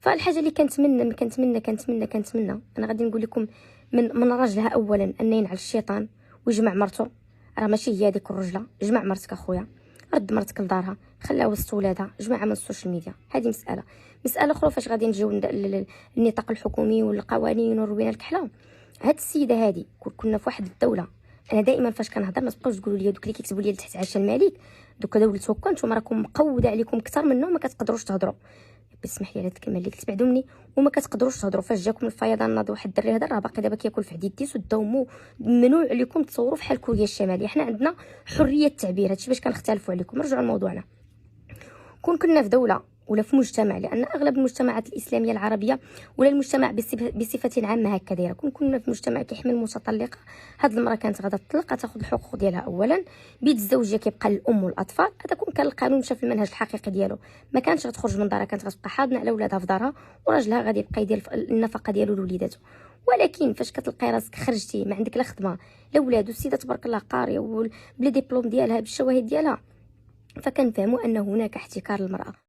فالحاجه اللي كنتمنى انا غادي نقول لكم من راجلها اولا ان ينعل الشيطان ويجمع مرته. راه ماشي هي هذيك الرجله، جمع مرتك اخويا، رد مرتك لدارها، خلاها وسط ولادها، جمعها من السوشيال ميديا. هذه مساله اخرى. فاش غادي نجيو للنطاق الحكومي والقوانين وروينا الكحله، هاد السيده هذه كنا في واحد الدوله. انا دائما فاش كنهضر ما تبقاوش تقولوا لي دوك اللي كيكتبوا لي تحت عشا الملك دوك دولتكم نتوما راكم مقوده عليكم اكثر منه ما كتقدروش تهضروا. اسمح لي على هاد الكلمه اللي كنت بعدو مني، وما كتقدروش تهضروا. فاش جاكم الفيضان ناض واحد الدري هذا راه باقي دابا كياكل في حديد ديس وداومو، ممنوع عليكم تصوروا فحال كوريا الشماليه. حنا عندنا حريه التعبير، هادشي باش كنختلفوا عليكم. نرجعوا لموضوعنا. كنا في دوله ولا في مجتمع، لان اغلب المجتمعات الاسلاميه العربيه ولا المجتمع بصفه عامه هكا دايره، كنا في مجتمع كيحمل المتطلقه. هاد المراه كانت غادا تطلق، تاخذ الحقوق ديالها اولا. بيت الزوجيه كيبقى للام والاطفال. هذا كان القانون مشى في المنهج الحقيقي ديالو. ما كانتش غتخرج من دارها، كانت غتبقى حاضنه على ولادها في دارها، وراجلها غادي يبقى يدير النفقه ديالو لوليداتو. ولكن فاش كتلقاي راسك خرجتي ما عندك لا خدمه لا ولاد، والسيده تبارك الله قاريه بلا ديبلوم ديالها بالشواهد ديالها، فكنفهموا ان هناك احتكار للمراه.